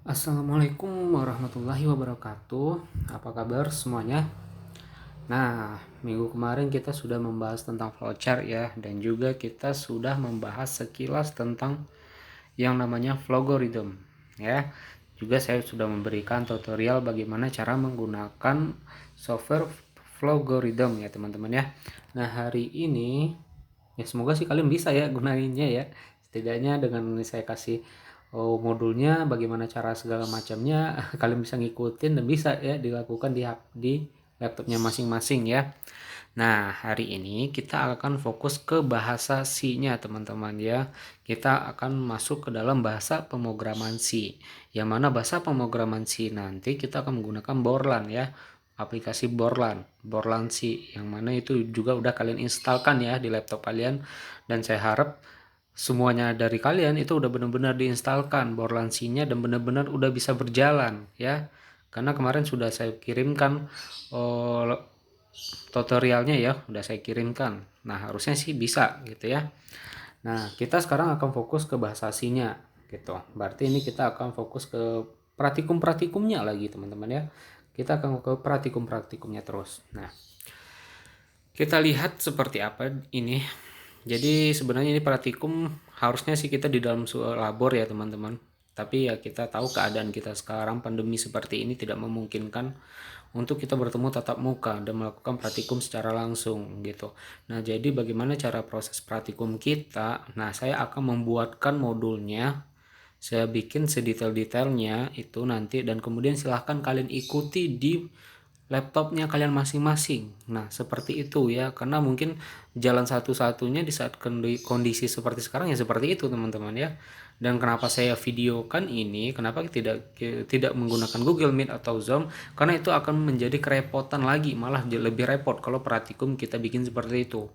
Assalamualaikum warahmatullahi wabarakatuh. Apa kabar semuanya? Nah, minggu kemarin kita sudah membahas tentang flowchart ya, dan juga kita sudah membahas sekilas tentang yang namanya Flowgorithm ya. Juga saya sudah memberikan tutorial bagaimana cara menggunakan software Flowgorithm ya teman-teman ya. Nah, hari ini ya semoga sih kalian bisa ya gunainnya ya. Setidaknya dengan saya kasih modulnya, bagaimana cara segala macamnya, kalian bisa ngikutin dan bisa ya dilakukan di laptopnya masing-masing ya. Nah, hari ini kita akan fokus ke bahasa C-nya teman-teman ya. Kita akan masuk ke dalam bahasa pemrograman C. Yang mana bahasa pemrograman C nanti kita akan menggunakan Borland ya. Aplikasi Borland C, yang mana itu juga udah kalian instalkan ya di laptop kalian, dan saya harap semuanya dari kalian itu udah benar-benar diinstalkan Borland C-nya dan benar-benar udah bisa berjalan ya. Karena kemarin sudah saya kirimkan oh, tutorialnya ya, udah saya kirimkan. Nah, harusnya sih bisa gitu ya. Nah, kita sekarang akan fokus ke bahasa C-nya gitu. Berarti ini kita akan fokus ke praktikum-praktikumnya lagi teman-teman ya. Kita akan ke praktikum-praktikumnya terus. Nah, kita lihat seperti apa ini. Jadi sebenarnya ini praktikum harusnya sih kita di dalam labor ya teman-teman. Tapi ya kita tahu keadaan kita sekarang pandemi seperti ini tidak memungkinkan untuk kita bertemu tatap muka dan melakukan praktikum secara langsung gitu. Nah, jadi bagaimana cara proses praktikum kita? Nah, saya akan membuatkan modulnya. Saya bikin sedetail-detailnya itu nanti, dan kemudian silahkan kalian ikuti di laptopnya kalian masing-masing. Nah, seperti itu ya, karena mungkin jalan satu-satunya di saat kondisi seperti sekarang ya seperti itu teman-teman ya. Dan kenapa saya videokan ini, kenapa tidak menggunakan Google Meet atau Zoom? Karena itu akan menjadi kerepotan lagi, malah lebih repot kalau praktikum kita bikin seperti itu.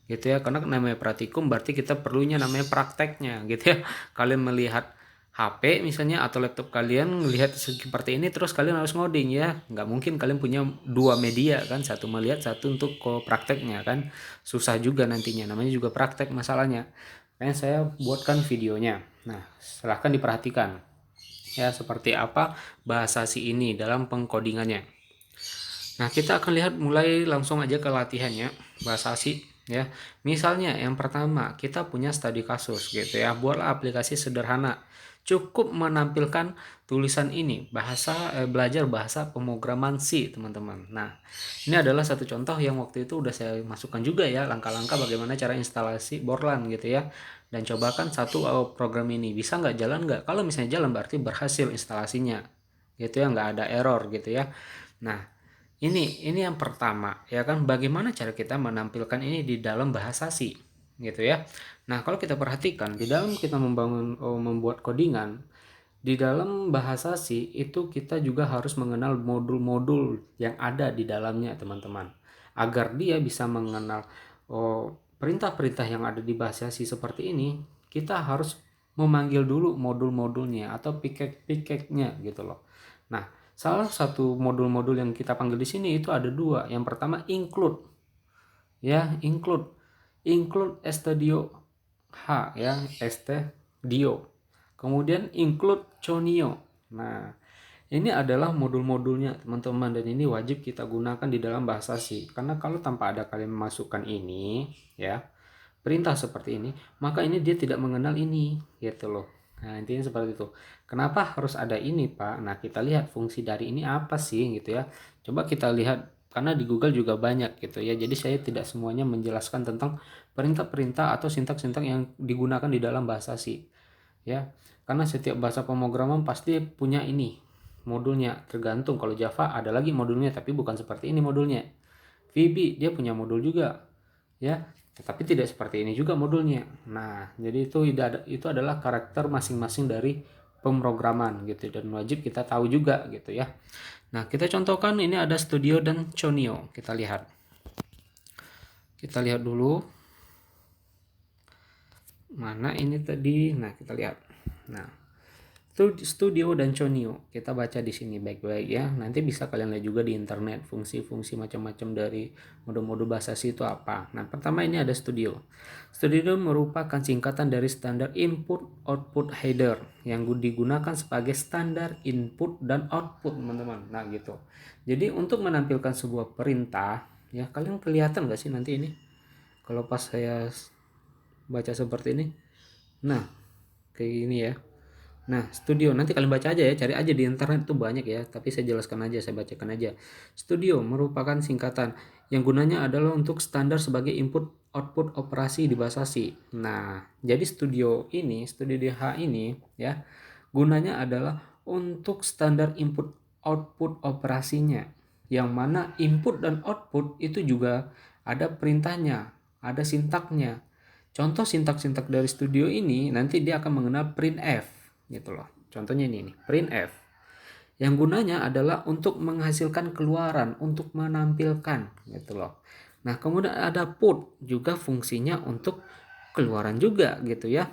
Gitu ya, karena namanya praktikum berarti kita perlunya namanya prakteknya gitu ya. Kalian melihat HP misalnya atau laptop kalian melihat seperti ini, terus kalian harus ngoding ya, nggak mungkin kalian punya dua media kan, satu melihat satu untuk prakteknya kan, susah juga nantinya, namanya juga praktek masalahnya. Makanya saya buatkan videonya. Nah, silahkan diperhatikan ya seperti apa bahasa si ini dalam pengkodingannya. Nah, kita akan lihat mulai langsung aja ke latihannya bahasa si ya. Misalnya yang pertama kita punya studi kasus gitu ya. Buatlah aplikasi sederhana. Cukup menampilkan tulisan ini belajar bahasa pemrograman C teman-teman. Nah, ini adalah satu contoh yang waktu itu udah saya masukkan juga ya, langkah-langkah bagaimana cara instalasi Borland gitu ya. Dan cobakan satu program ini bisa nggak, jalan nggak. Kalau misalnya jalan berarti berhasil instalasinya gitu ya, nggak ada error gitu ya. Nah, ini yang pertama ya kan, bagaimana cara kita menampilkan ini di dalam bahasa C gitu ya. Nah, kalau kita perhatikan di dalam kita membuat codingan di dalam bahasa C itu, kita juga harus mengenal modul-modul yang ada di dalamnya teman-teman, agar dia bisa mengenal perintah-perintah yang ada di bahasa C seperti ini. Kita harus memanggil dulu modul-modulnya atau piket-piketnya gitu loh. Nah, salah satu modul-modul yang kita panggil di sini itu ada dua. Yang pertama include ya, include studio H ya, studio. Kemudian include conio. Nah, ini adalah modul-modulnya teman-teman, dan ini wajib kita gunakan di dalam bahasa C. Karena kalau tanpa ada kalian memasukkan ini ya, perintah seperti ini, maka ini dia tidak mengenal ini gitu loh. Nah, intinya seperti itu. Kenapa harus ada ini, Pak? Nah, kita lihat fungsi dari ini apa sih gitu ya. Coba kita lihat, karena di Google juga banyak gitu ya. Jadi saya tidak semuanya menjelaskan tentang perintah-perintah atau sintak-sintak yang digunakan di dalam bahasa C ya. Karena setiap bahasa pemrograman pasti punya ini modulnya, tergantung. Kalau Java ada lagi modulnya tapi bukan seperti ini modulnya. VB dia punya modul juga ya, tetapi tidak seperti ini juga modulnya. Nah, jadi itu adalah karakter masing-masing dari pemrograman gitu, dan wajib kita tahu juga gitu ya. Nah, kita contohkan ini ada Studio dan Conio. Kita lihat dulu mana ini tadi. Nah, kita lihat. Nah, Studio dan Chonio. Kita baca di sini baik-baik ya. Nanti bisa kalian lihat juga di internet fungsi-fungsi macam-macam dari mode-mode bahasa C itu apa. Nah, pertama ini ada Studio. Studio merupakan singkatan dari standar input output header yang digunakan sebagai standar input dan output, teman-teman. Nah, gitu. Jadi untuk menampilkan sebuah perintah, ya kalian kelihatan nggak sih nanti ini? Kalau pas saya baca seperti ini. Nah, kayak gini ya. Nah, Studio nanti kalian baca aja ya, cari aja di internet tuh banyak ya, tapi saya jelaskan aja, saya bacakan aja. Studio merupakan singkatan yang gunanya adalah untuk standar sebagai input output operasi di bahasa C. Nah, jadi Studio DH ini ya, gunanya adalah untuk standar input output operasinya. Yang mana input dan output itu juga ada perintahnya, ada sintaknya. Contoh sintak-sintak dari Studio ini nanti dia akan mengenal printf gitu loh. Contohnya ini nih, printf. Yang gunanya adalah untuk menghasilkan keluaran, untuk menampilkan gitu loh. Nah, kemudian ada put juga fungsinya untuk keluaran juga gitu ya.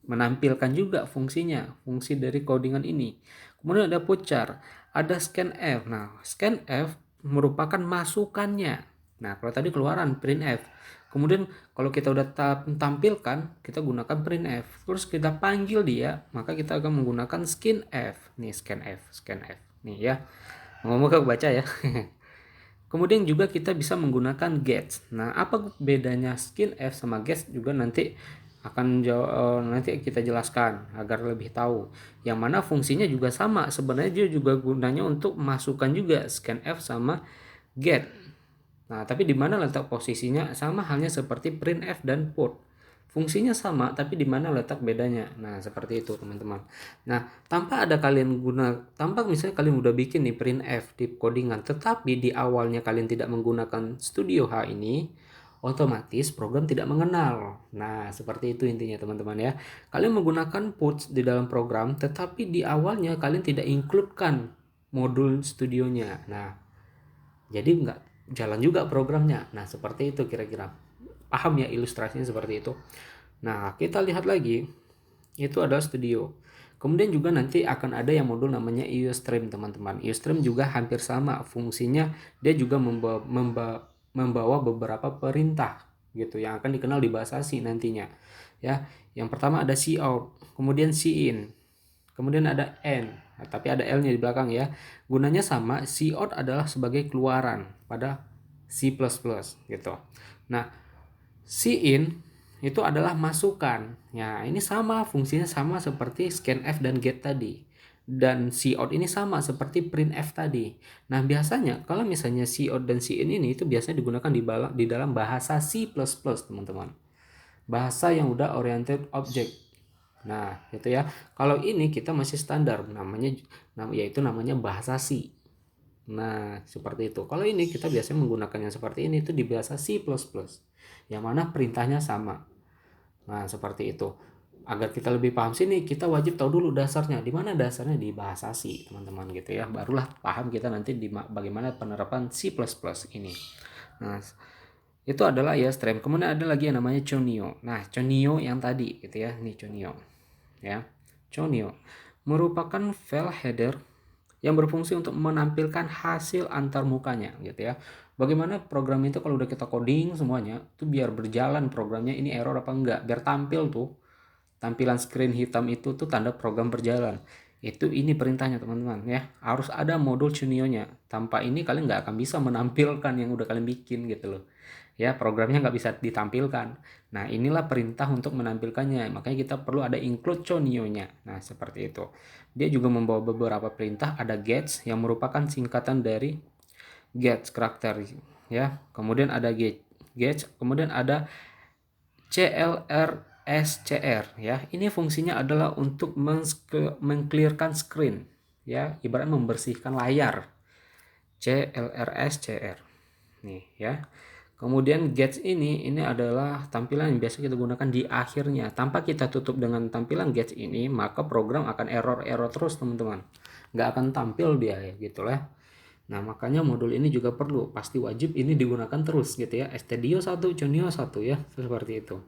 Menampilkan juga fungsi dari codingan ini. Kemudian ada putchar, ada scanf. Nah, scanf merupakan masukannya. Nah, kalau tadi keluaran printf. Kemudian kalau kita udah tampilkan, kita gunakan printf. Terus kita panggil dia, maka kita akan menggunakan scanf. Nih scanf. Nih ya. Ngomong baca ya. Kemudian juga kita bisa menggunakan gets. Nah, apa bedanya scanf sama gets juga nanti nanti kita jelaskan agar lebih tahu. Yang mana fungsinya juga sama. Sebenarnya dia juga gunanya untuk masukkan juga scanf sama get. Nah, tapi di mana letak posisinya sama halnya seperti printf dan put. Fungsinya sama, tapi di mana letak bedanya. Nah, seperti itu, teman-teman. Nah, tanpa misalnya kalian udah bikin nih printf di codingan, tetapi di awalnya kalian tidak menggunakan Studio H ini, otomatis program tidak mengenal. Nah, seperti itu intinya, teman-teman ya. Kalian menggunakan puts di dalam program, tetapi di awalnya kalian tidak include-kan modul studionya. Nah, jadi nggak jalan juga programnya. Nah, seperti itu kira-kira. Paham ya ilustrasinya seperti itu. Nah, kita lihat lagi. Itu adalah Studio. Kemudian juga nanti akan ada yang modul namanya IOStream, teman-teman. IOStream juga hampir sama fungsinya. Dia juga membawa beberapa perintah gitu yang akan dikenal di bahasa C nantinya. Ya, yang pertama ada cout, kemudian cin, kemudian ada n. Nah, tapi ada L-nya di belakang ya. Gunanya sama, cout adalah sebagai keluaran pada C++ gitu. Nah, cin itu adalah masukan. Ya, ini sama, fungsinya sama seperti scanf dan get tadi. Dan cout ini sama seperti printf tadi. Nah, biasanya kalau misalnya cout dan cin ini itu biasanya digunakan di dalam bahasa C++, teman-teman. Bahasa yang udah oriented object. Nah, gitu ya. Kalau ini kita masih standar yaitu namanya bahasa C. Nah, seperti itu. Kalau ini kita biasanya menggunakan yang seperti ini itu di bahasa C++. Yang mana perintahnya sama. Nah, seperti itu. Agar kita lebih paham sini, kita wajib tahu dulu dasarnya. Di mana dasarnya? Di bahasa C, teman-teman gitu ya. Barulah paham kita nanti bagaimana penerapan C++ ini. Nah, itu adalah IOStream. Kemudian ada lagi yang namanya Chonio. Nah, Chonio yang tadi gitu ya. Nih Chonio. Ya. Chonio merupakan file header yang berfungsi untuk menampilkan hasil antar mukanya gitu ya. Bagaimana program itu kalau udah kita coding semuanya tuh biar berjalan programnya ini error apa enggak, biar tampil tuh tampilan screen hitam itu tuh tanda program berjalan. Itu ini perintahnya teman-teman ya. Harus ada modul Chunio-nya. Tanpa ini kalian nggak akan bisa menampilkan yang udah kalian bikin gitu loh. Ya, programnya nggak bisa ditampilkan. Nah, inilah perintah untuk menampilkannya. Makanya kita perlu ada include Chunio-nya. Nah, seperti itu. Dia juga membawa beberapa perintah. Ada gets yang merupakan singkatan dari gets karakter ya. Kemudian ada gets, kemudian ada CLRSCR ya. Ini fungsinya adalah untuk mengclearkan screen ya, ibarat membersihkan layar. CLRSCR. Nih ya. Kemudian gets ini adalah tampilan yang biasa kita gunakan di akhirnya. Tanpa kita tutup dengan tampilan gets ini, maka program akan error terus, teman-teman. Nggak akan tampil dia ya gitu lah. Nah, makanya modul ini juga perlu, pasti wajib ini digunakan terus gitu ya. Studio 1, Chunio 1 ya, seperti itu.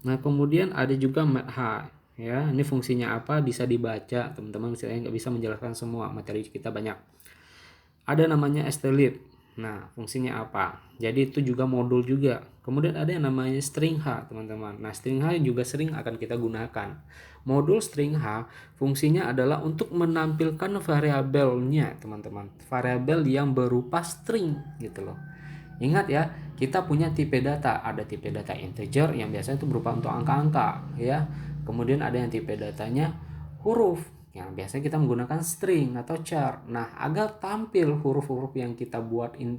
Nah, kemudian ada juga H. ya. Ini fungsinya apa bisa dibaca teman-teman, saya nggak bisa menjelaskan semua, materi kita banyak. Ada namanya strlib. Nah, fungsinya apa? Jadi itu juga modul juga. Kemudian ada yang namanya string H, teman-teman. Nah, string H juga sering akan kita gunakan. Modul string H fungsinya adalah untuk menampilkan variabelnya, teman-teman. Variabel yang berupa string gitu loh. Ingat ya, kita punya tipe data. Ada tipe data integer yang biasanya itu berupa untuk angka-angka, ya. Kemudian ada yang tipe datanya huruf, yang biasanya kita menggunakan string atau char. Nah, agar tampil huruf-huruf yang kita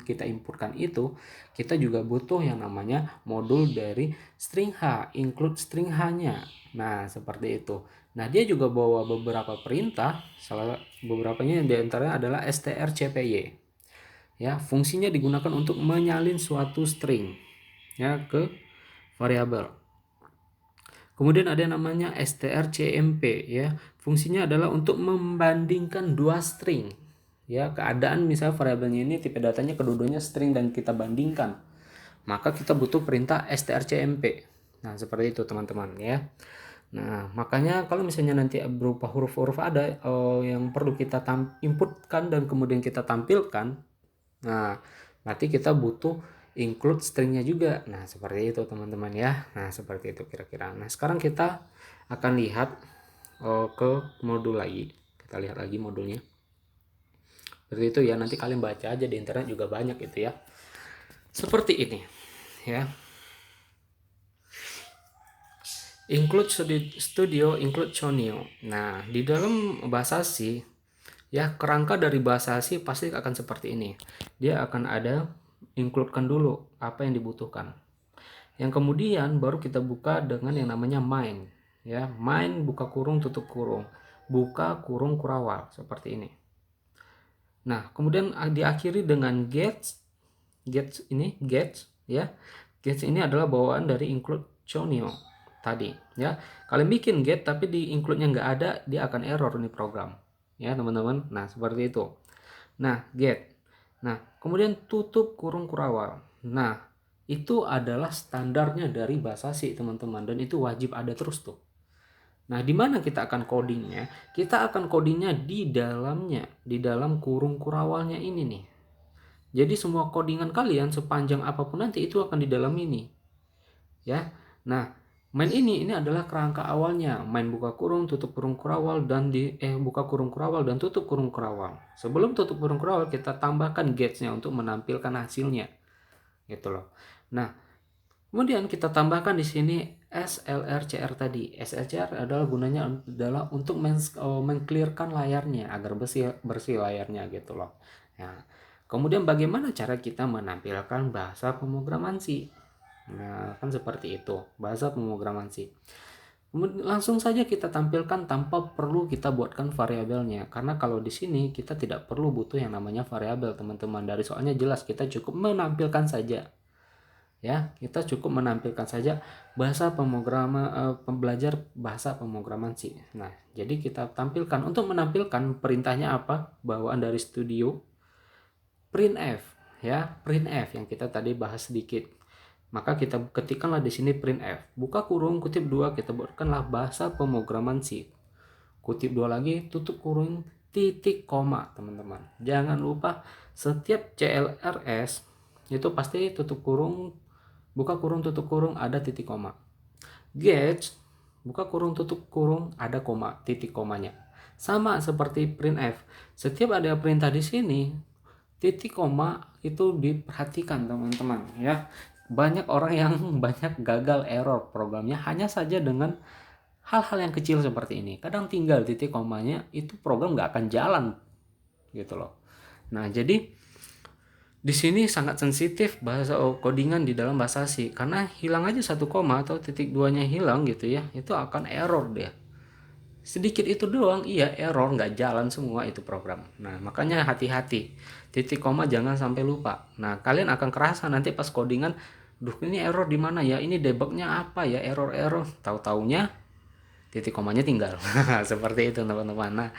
kita inputkan itu, kita juga butuh yang namanya modul dari string H, include string H-nya. Nah, seperti itu. Nah, dia juga bawa beberapa perintah, salah beberapanya di antaranya adalah strcpy. Ya, fungsinya digunakan untuk menyalin suatu string ya ke variabel. Kemudian ada yang namanya strcmp ya. Fungsinya adalah untuk membandingkan dua string. Ya, keadaan misalnya variabelnya ini tipe datanya kedua-duanya string dan kita bandingkan. Maka kita butuh perintah strcmp. Nah, seperti itu teman-teman ya. Nah, makanya kalau misalnya nanti berupa huruf-huruf ada yang perlu kita inputkan dan kemudian kita tampilkan. Nah, berarti kita butuh include stringnya juga. Nah, seperti itu teman-teman ya. Nah, seperti itu kira-kira. Nah, sekarang kita akan lihat ke modul lagi. Kita lihat lagi modulnya. Seperti itu ya. Nanti kalian baca aja di internet juga banyak itu ya. Seperti ini ya. Include studio, include Chonio. Nah, di dalam bahasa C ya, kerangka dari bahasa C pasti akan seperti ini. Dia akan ada include-kan dulu apa yang dibutuhkan. Yang kemudian baru kita buka dengan yang namanya main. Ya, main buka kurung tutup kurung. Buka kurung kurawal seperti ini. Nah, kemudian diakhiri dengan gets. Gets ini gets ya. Gets ini adalah bawaan dari include Chonio tadi ya. Kalian bikin get tapi di include-nya nggak ada, dia akan error nih program. Ya, teman-teman. Nah, seperti itu. Nah, get. Nah, kemudian tutup kurung kurawal. Nah, itu adalah standarnya dari bahasa C, teman-teman, dan itu wajib ada terus tuh. Nah, di mana kita akan codingnya? Kita akan codingnya di dalamnya, di dalam kurung kurawalnya ini nih. Jadi semua codingan kalian sepanjang apapun nanti itu akan di dalam ini. Ya. Nah, main ini adalah kerangka awalnya. Main buka kurung, tutup kurung kurawal dan buka kurung kurawal dan tutup kurung kurawal. Sebelum tutup kurung kurawal kita tambahkan getsnya untuk menampilkan hasilnya. Gitu loh. Nah, kemudian kita tambahkan di sini slrcr tadi. slrcr adalah gunanya adalah untuk mengclearkan layarnya agar bersih layarnya gitu loh. Nah, kemudian bagaimana cara kita menampilkan bahasa pemrograman C? Nah, kan seperti itu, bahasa pemrograman C. Kemudian langsung saja kita tampilkan tanpa perlu kita buatkan variabelnya. Karena kalau di sini kita tidak perlu butuh yang namanya variabel, teman-teman. Dari soalnya jelas kita cukup menampilkan saja. Ya, kita cukup menampilkan saja bahasa pembelajar bahasa pemrograman C. Nah, jadi kita tampilkan untuk menampilkan perintahnya apa? Bawaan dari studio printf ya, printf yang kita tadi bahas sedikit. Maka kita ketikkanlah di sini printf, buka kurung kutip 2, kita buatkanlah bahasa pemrograman C. Kutip 2 lagi, tutup kurung, titik koma, teman-teman. Jangan lupa setiap CLRS itu pasti tutup kurung, buka kurung, tutup kurung, ada titik koma. Gauge, buka kurung, tutup kurung, ada koma, titik komanya. Sama seperti printf. Setiap ada perintah di sini, titik koma itu diperhatikan teman-teman ya. Banyak orang yang banyak gagal error programnya hanya saja dengan hal-hal yang kecil seperti ini. Kadang tinggal titik komanya itu program nggak akan jalan gitu loh. Nah, jadi di sini sangat sensitif bahasa codingan di dalam bahasa C, karena hilang aja satu koma atau titik duanya hilang gitu ya, itu akan error dia. Sedikit itu doang, iya error, nggak jalan semua itu program. Nah, makanya hati-hati, titik koma jangan sampai lupa. Nah, kalian akan kerasa nanti pas codingan, duh ini error di mana ya, ini debugnya apa ya, error, tahu-taunya titik komanya tinggal. Seperti itu teman-teman. Nah,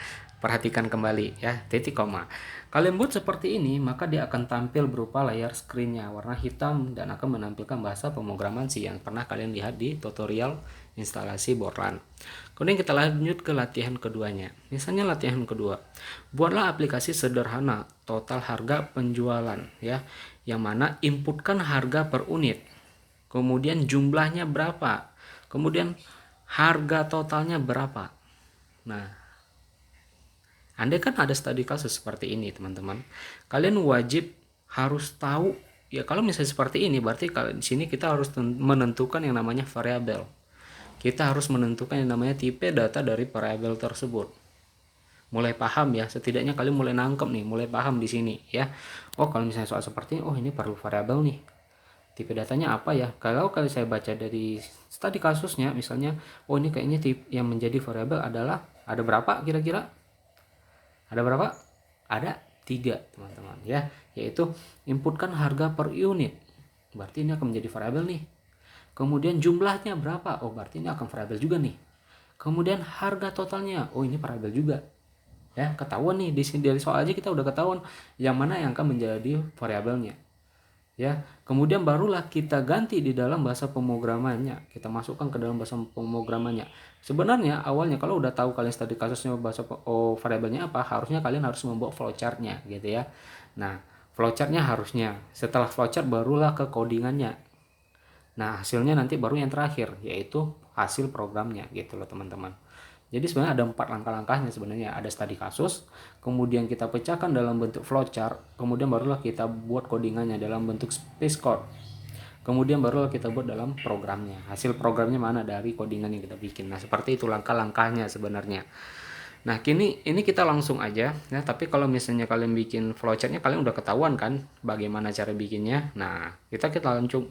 perhatikan kembali ya, titik koma. Kalian buat seperti ini, maka dia akan tampil berupa layar screen-nya warna hitam dan akan menampilkan bahasa pemrograman C yang pernah kalian lihat di tutorial instalasi borlan. Kemudian kita lanjut ke latihan keduanya. Misalnya latihan kedua, buatlah aplikasi sederhana total harga penjualan ya, yang mana inputkan harga per unit, kemudian jumlahnya berapa, kemudian harga totalnya berapa. Nah, andai kan ada studi kasus seperti ini teman-teman, kalian wajib harus tahu ya, kalau misalnya seperti ini berarti kalau di sini kita harus menentukan yang namanya variabel. Kita harus menentukan yang namanya tipe data dari variabel tersebut. Mulai paham ya, setidaknya kalian mulai nangkep nih, mulai paham di sini ya. Oh, kalau misalnya soal seperti ini, oh ini perlu variabel nih. Tipe datanya apa ya? Kalau saya baca dari studi kasusnya misalnya, oh ini kayaknya tipe yang menjadi variabel adalah ada berapa kira-kira? Ada berapa? Ada 3 teman-teman ya, yaitu inputkan harga per unit. Berarti ini akan menjadi variabel nih. Kemudian jumlahnya berapa? Oh, berarti ini akan variabel juga nih. Kemudian harga totalnya, oh ini variabel juga. Ya, ketahuan nih di sini dari soal aja kita udah ketahuan yang mana yang akan menjadi variabelnya. Ya, kemudian barulah kita ganti di dalam bahasa pemrogramannya. Kita masukkan ke dalam bahasa pemrogramannya. Sebenarnya awalnya kalau udah tahu kalian studi kasusnya bahasa variabelnya apa, harusnya kalian harus membuat flowchartnya gitu ya. Nah, flowchartnya harusnya setelah flowchart barulah ke codingannya. Nah, hasilnya nanti baru yang terakhir, yaitu hasil programnya gitu loh teman-teman. Jadi sebenarnya ada 4 langkah-langkahnya sebenarnya. Ada studi kasus, kemudian kita pecahkan dalam bentuk flowchart, kemudian barulah kita buat codingannya dalam bentuk space code. Kemudian barulah kita buat dalam programnya. Hasil programnya mana dari codingan yang kita bikin. Nah, seperti itu langkah-langkahnya sebenarnya. Nah, ini kita langsung aja ya, tapi kalau misalnya kalian bikin flowchartnya kalian udah ketahuan kan bagaimana cara bikinnya. Nah, kita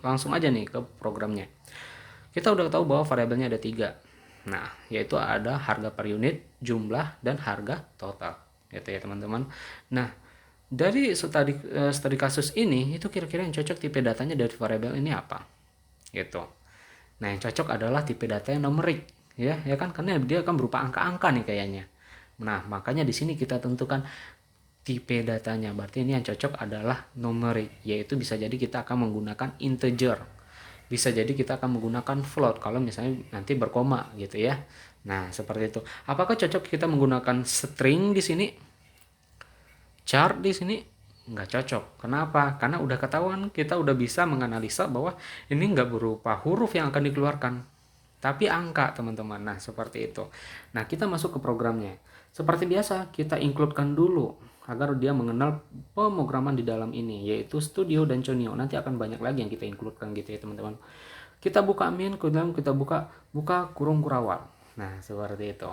langsung aja nih ke programnya. Kita udah tahu bahwa variabelnya ada 3. Nah, yaitu ada harga per unit, jumlah, dan harga total. Gitu ya, teman-teman. Nah, dari studi kasus ini itu kira-kira yang cocok tipe datanya dari variabel ini apa? Gitu. Nah, yang cocok adalah tipe data yang numerik ya kan, karena dia akan berupa angka-angka nih kayaknya. Nah, makanya di sini kita tentukan tipe datanya. Berarti ini yang cocok adalah numerik, yaitu bisa jadi kita akan menggunakan integer. Bisa jadi kita akan menggunakan float kalau misalnya nanti berkoma gitu ya. Nah, seperti itu. Apakah cocok kita menggunakan string di sini? Char di sini? Nggak cocok. Kenapa? Karena udah ketahuan, kita udah bisa menganalisa bahwa ini nggak berupa huruf yang akan dikeluarkan, tapi angka teman-teman. Nah, seperti itu. Nah, kita masuk ke programnya. Seperti biasa, kita include-kan dulu agar dia mengenal pemrograman di dalam ini, yaitu Studio dan Choneo. Nanti akan banyak lagi yang kita include-kan gitu ya teman-teman. Kita buka min, kemudian kita buka kurung kurawal. Nah, seperti itu.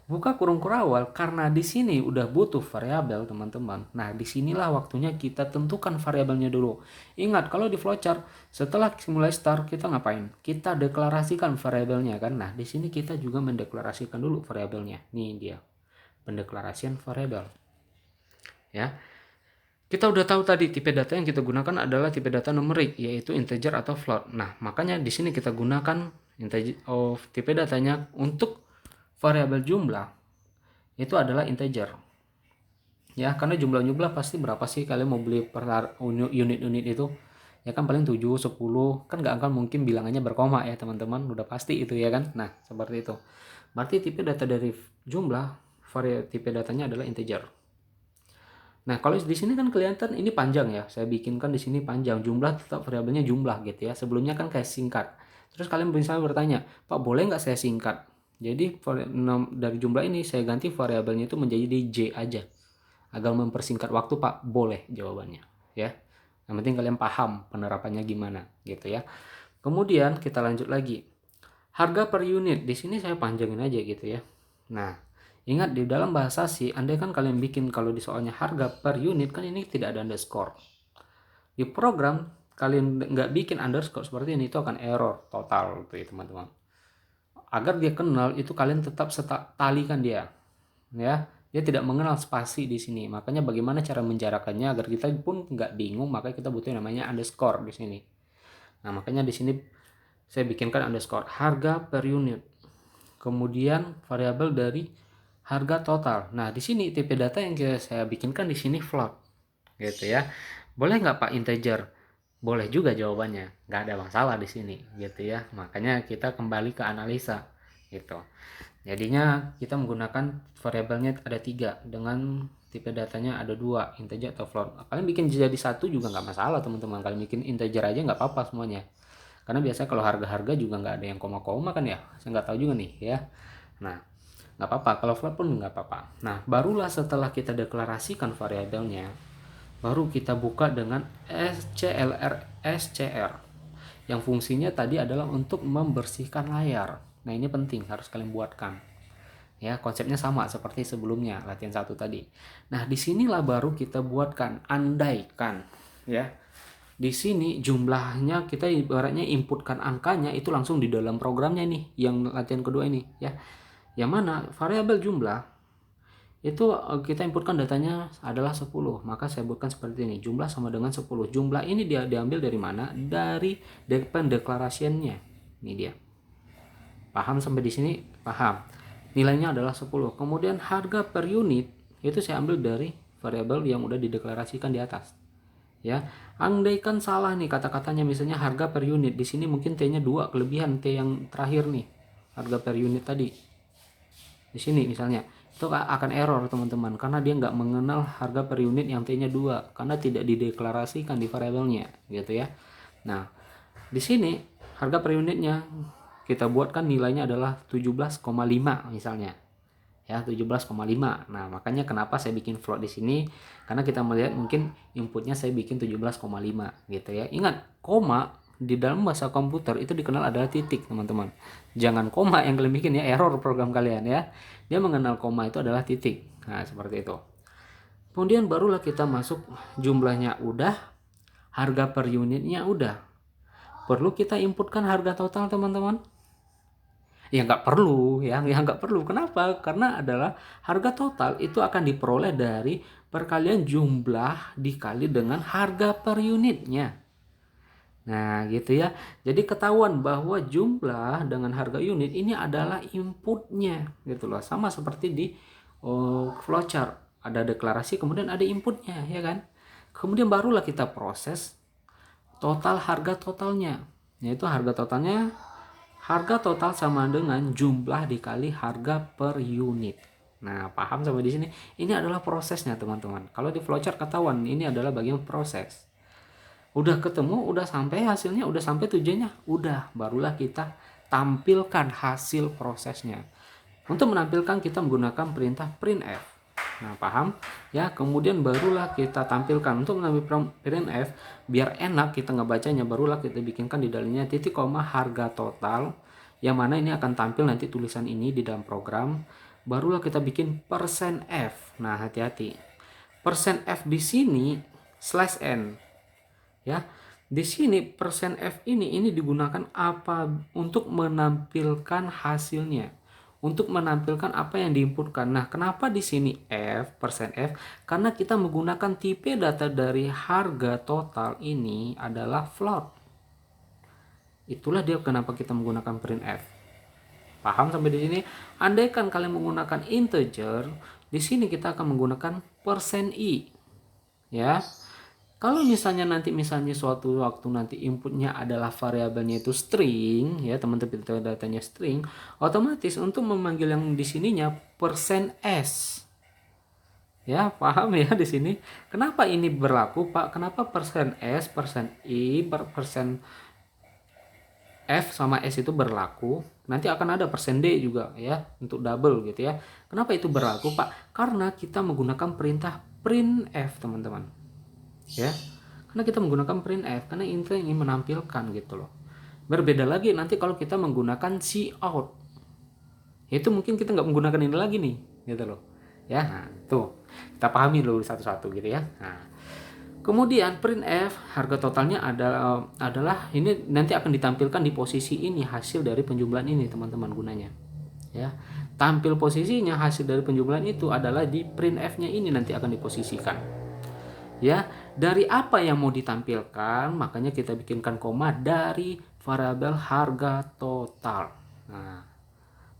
Buka kurung kurawal karena di sini udah butuh variabel teman-teman. Nah, disinilah waktunya kita tentukan variabelnya dulu. Ingat, kalau di flowchart setelah mulai start kita ngapain? Kita deklarasikan variabelnya kan. Nah, di sini kita juga mendeklarasikan dulu variabelnya. Nih dia, pendeklarasian variabel. Ya. Kita udah tahu tadi tipe data yang kita gunakan adalah tipe data numerik, yaitu integer atau float. Nah, makanya di sini kita gunakan tipe datanya untuk variabel jumlah itu adalah integer. Ya, karena jumlah pasti berapa sih kalian mau beli per unit-unit itu? Ya kan paling 7, 10, kan nggak akan mungkin bilangannya berkoma ya teman-teman, udah pasti itu ya kan. Nah, seperti itu. Berarti tipe data dari jumlah, tipe datanya adalah integer. Nah, kalau di sini kan kelihatan ini panjang ya. Saya bikinkan di sini panjang. Jumlah tetap variabelnya jumlah gitu ya. Sebelumnya kan kayak singkat. Terus kalian misalnya bertanya, Pak boleh nggak saya singkat? Jadi dari jumlah ini saya ganti variabelnya itu menjadi J aja. Agar mempersingkat waktu Pak, boleh jawabannya. Ya. Yang penting kalian paham penerapannya gimana gitu ya. Kemudian kita lanjut lagi. Harga per unit. Di sini saya panjangin aja gitu ya. Nah, ingat di dalam bahasa C, andai kan kalian bikin kalau di soalnya harga per unit kan ini tidak ada underscore. Di program kalian nggak bikin underscore seperti ini, itu akan error total tuh ya teman-teman. Agar dia kenal itu kalian tetap talikan dia, ya. Dia tidak mengenal spasi di sini. Makanya bagaimana cara menjarakannya agar kita pun nggak bingung, makanya kita butuh namanya underscore di sini. Nah, makanya di sini saya bikinkan underscore harga per unit. Kemudian variabel dari harga total. Nah, di sini tipe data yang saya bikinkan di sini float. Gitu ya. Boleh nggak Pak integer? Boleh juga jawabannya. Nggak ada masalah di sini gitu ya. Makanya kita kembali ke analisa. gitu. Jadinya kita menggunakan variabelnya ada 3 dengan tipe datanya ada 2, integer atau float. Kalian bikin jadi 1 juga nggak masalah teman-teman. Kalian bikin integer aja nggak apa-apa semuanya. Karena biasanya kalau harga-harga juga nggak ada yang koma-koma kan ya. Saya nggak tahu juga nih ya. Nah, nggak apa-apa. Kalau float pun nggak apa-apa. Nah, barulah setelah kita deklarasikan variabelnya, baru kita buka dengan scr yang fungsinya tadi adalah untuk membersihkan layar. Nah, ini penting, harus kalian buatkan. Ya, konsepnya sama seperti sebelumnya, latihan 1 tadi. Nah, disinilah baru kita buatkan, andaikan. Ya, di sini jumlahnya kita ibaratnya inputkan angkanya itu langsung di dalam programnya nih, yang latihan kedua ini. Ya, yang mana variabel jumlah itu kita inputkan datanya adalah 10, maka saya buatkan seperti ini, jumlah sama dengan 10. Jumlah ini dia diambil dari mana? Dari pendeklarasiannya. Ini dia. Paham sampai di sini? Paham. Nilainya adalah 10. Kemudian harga per unit itu saya ambil dari variabel yang udah dideklarasikan di atas. Ya, andaikan salah nih kata-katanya, misalnya harga per unit, di sini mungkin T-nya 2, kelebihan T yang terakhir nih. Harga per unit tadi. Di sini misalnya itu akan error teman-teman, karena dia nggak mengenal harga per unit yang T-nya 2 karena tidak dideklarasikan di variabelnya gitu ya. Nah, di sini harga per unitnya kita buatkan nilainya adalah 17,5 misalnya. Ya, 17,5. Nah, makanya kenapa saya bikin float di sini, karena kita melihat mungkin inputnya saya bikin 17,5 gitu ya. Ingat, koma di dalam bahasa komputer itu dikenal adalah titik, teman-teman. Jangan koma yang kalian bikin ya, error program kalian ya. Dia mengenal koma itu adalah titik. Nah, seperti itu. Kemudian barulah kita masuk jumlahnya udah, harga per unitnya udah. Perlu kita inputkan harga total, teman-teman? Ya nggak perlu, ya nggak perlu. Kenapa? Karena adalah harga total itu akan diperoleh dari perkalian jumlah dikali dengan harga per unitnya. Nah, gitu ya. Jadi ketahuan bahwa jumlah dengan harga unit ini adalah inputnya, gitu loh. Sama seperti di flowchart, ada deklarasi kemudian ada inputnya, ya kan? Kemudian barulah kita proses total harga totalnya. Yaitu harga total sama dengan jumlah dikali harga per unit. Nah, paham sampai di sini? Ini adalah prosesnya, teman-teman. Kalau di flowchart ketahuan ini adalah bagian proses. Udah ketemu, udah sampai hasilnya, udah sampai tujuannya, udah, barulah kita tampilkan hasil prosesnya. Untuk menampilkan kita menggunakan perintah printf. Nah, paham? Ya, kemudian barulah kita tampilkan. Untuk mengambil printf, biar enak kita ngebacanya, barulah kita bikinkan di dalamnya titik koma harga total, yang mana ini akan tampil nanti tulisan ini di dalam program. Barulah kita bikin %f. Nah, hati-hati. %f di sini /n. Ya, di sini %f ini digunakan apa? Untuk menampilkan hasilnya, untuk menampilkan apa yang diinputkan. Nah, kenapa di sini %f? Karena kita menggunakan tipe data dari harga total ini adalah float. Itulah dia kenapa kita menggunakan printf. Paham sampai di sini? Andaikan kalian menggunakan integer, di sini kita akan menggunakan %i. Ya. Kalau misalnya suatu waktu nanti inputnya adalah variabelnya itu string, ya teman-teman, datanya string, otomatis untuk memanggil yang di sininya %s. Ya, paham ya di sini? Kenapa ini berlaku, Pak? Kenapa %s, %i, %f sama s itu berlaku? Nanti akan ada %d juga ya untuk double gitu ya. Kenapa itu berlaku, Pak? Karena kita menggunakan perintah printf, teman-teman. Ya, karena kita menggunakan printf, karena itu ingin menampilkan gitu loh. Berbeda lagi nanti kalau kita menggunakan cout, itu mungkin kita nggak menggunakan ini lagi nih gitu loh ya. Nah, tuh kita pahami dulu satu-satu gitu ya. Nah, kemudian printf harga totalnya adalah ini nanti akan ditampilkan di posisi ini, hasil dari penjumlahan ini teman-teman gunanya ya. Tampil posisinya hasil dari penjumlahan itu adalah di printf-nya ini nanti akan diposisikan. Ya, dari apa yang mau ditampilkan, makanya kita bikinkan koma dari variabel harga total. Nah,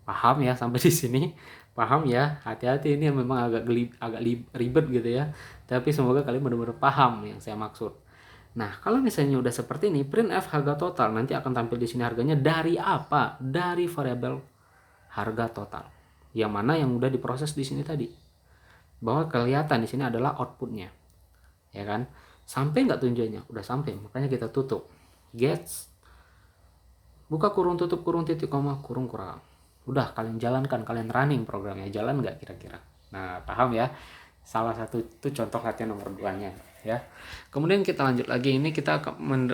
paham ya sampai di sini? Paham ya? Hati-hati, ini memang agak ribet gitu ya. Tapi semoga kalian benar-benar paham yang saya maksud. Nah, kalau misalnya udah seperti ini, printf harga total nanti akan tampil di sini harganya dari apa? Dari variabel harga total. Yang mana yang udah diproses di sini tadi. Bahwa kelihatan di sini adalah outputnya. Ya kan? Sampai nggak tujuannya? Udah sampai, makanya kita tutup. Gets buka kurung tutup kurung titik koma kurung kurang. Udah, kalian jalankan, kalian running programnya, jalan nggak kira-kira? Nah, paham ya? Salah satu itu contoh latihan nomor 2-nya ya. Kemudian kita lanjut lagi, ini kita akan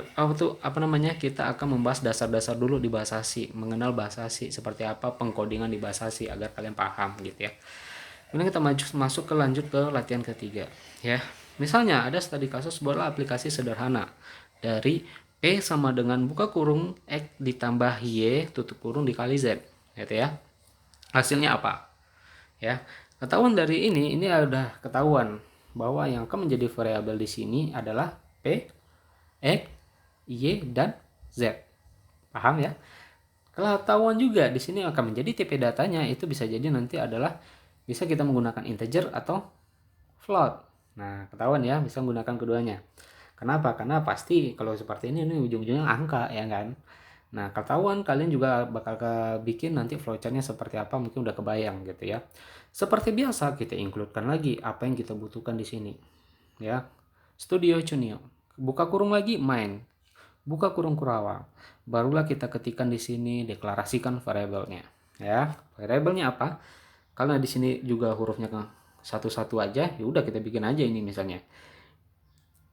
kita akan membahas dasar-dasar dulu di bahasa C, mengenal bahasa C seperti apa, pengkodingan di bahasa C agar kalian paham gitu ya. Kemudian kita masuk ke lanjut ke latihan ketiga ya. Misalnya ada studi kasus buatlah aplikasi sederhana dari P sama dengan buka kurung X ditambah Y tutup kurung dikali Z gitu ya. Hasilnya apa? Ya, ketahuan dari ini udah ketahuan bahwa yang akan menjadi variabel di sini adalah P, X, Y, dan Z. Paham ya? Ketahuan juga di sini akan menjadi tipe datanya itu bisa jadi nanti adalah bisa kita menggunakan integer atau float. Nah, ketahuan ya, bisa menggunakan keduanya. Kenapa? Karena pasti kalau seperti ini ujung-ujungnya angka ya kan. Nah, ketahuan kalian juga bakal bikin nanti flowchartnya seperti apa, mungkin udah kebayang gitu ya. Seperti biasa kita includekan lagi apa yang kita butuhkan di sini. Ya. Studio Cuneo. Buka kurung lagi main. Buka kurung Kurawang. Barulah kita ketikkan di sini deklarasikan variabelnya. Ya, variabelnya apa? Karena di sini juga hurufnya satu-satu aja, ya udah kita bikin aja ini misalnya.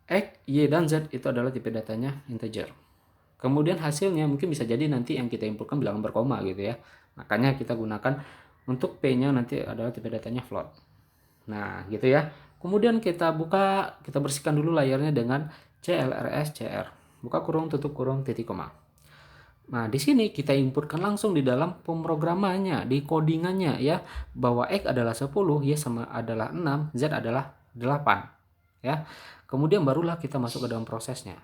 X, Y, dan Z itu adalah tipe datanya integer. Kemudian hasilnya mungkin bisa jadi nanti yang kita inputkan bilangan berkoma gitu ya. Makanya kita gunakan untuk P-nya nanti adalah tipe datanya float. Nah, gitu ya. Kemudian kita bersihkan dulu layarnya dengan CLRS-CR. Buka kurung, tutup kurung, titik koma. Nah, di sini kita inputkan langsung di dalam pemrogramannya, di codingannya ya, bahwa X adalah 10, Y sama adalah 6, Z adalah 8. Ya. Kemudian barulah kita masuk ke dalam prosesnya.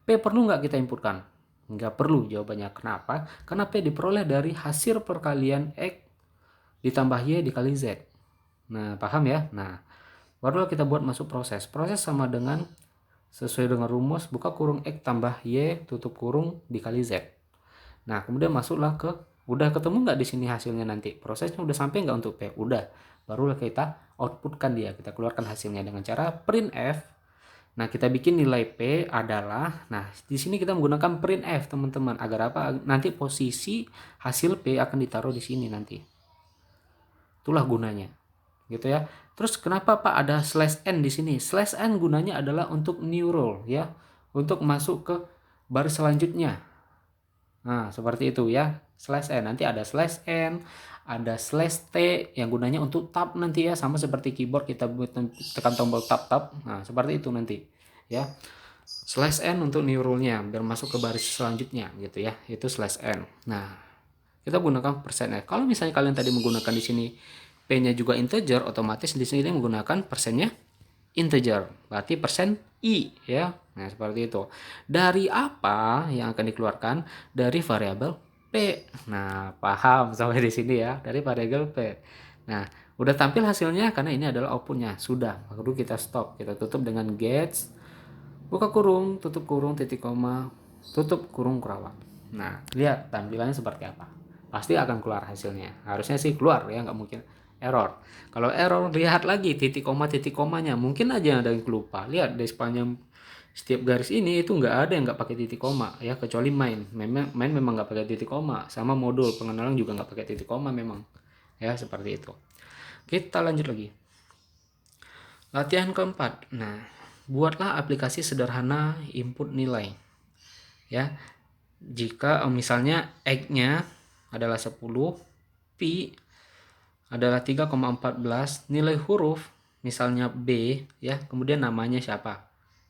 P perlu nggak kita inputkan? Nggak perlu jawabannya. Kenapa? Karena P diperoleh dari hasil perkalian X ditambah Y dikali Z. Nah, paham ya? Nah, barulah kita buat masuk proses. Proses sama dengan sesuai dengan rumus buka kurung X tambah Y tutup kurung dikali Z. Nah, kemudian masuklah ke udah ketemu nggak di sini hasilnya nanti? Prosesnya udah sampai nggak untuk P? Udah. Barulah kita outputkan dia. Kita keluarkan hasilnya dengan cara printf. Nah, kita bikin nilai P adalah, nah di sini kita menggunakan printf teman-teman, agar apa? Nanti posisi hasil P akan ditaruh di sini nanti. Itulah gunanya, gitu ya. Terus kenapa Pak ada slash n di sini? Slash n gunanya adalah untuk new row ya, untuk masuk ke baris selanjutnya. Nah, seperti itu ya. Slash n nanti ada slash n, ada slash t yang gunanya untuk tab nanti ya, sama seperti keyboard kita tekan tombol tab. Nah, seperti itu nanti ya. Slash n untuk new rule-nya biar masuk ke baris selanjutnya gitu ya. Itu slash n. Nah, kita gunakan persen f. Kalau misalnya kalian tadi menggunakan di sini p-nya juga integer, otomatis di sini menggunakan persennya integer. Berarti persen i ya. Nah, seperti itu. Dari apa yang akan dikeluarkan? Dari variabel P. Nah, paham sampai di sini ya, dari variabel P. Nah, udah tampil hasilnya karena ini adalah outputnya. Sudah, baru kita stop. Kita tutup dengan gets buka kurung, tutup kurung, titik koma, tutup kurung Kurawang. Nah, lihat tampilannya seperti apa. Pasti akan keluar hasilnya. Harusnya sih keluar ya, nggak mungkin error. Kalau error, lihat lagi titik komanya. Mungkin aja ada yang lupa. Lihat di sepanjang setiap garis ini itu nggak ada yang nggak pakai titik koma ya, kecuali main memang nggak pakai titik koma, sama modul pengenalan juga nggak pakai titik koma memang ya, seperti itu. Kita lanjut lagi latihan keempat. Nah, buatlah aplikasi sederhana input nilai ya. Jika misalnya X-nya adalah 10, Pi adalah 3,14, nilai huruf misalnya B ya, kemudian namanya siapa.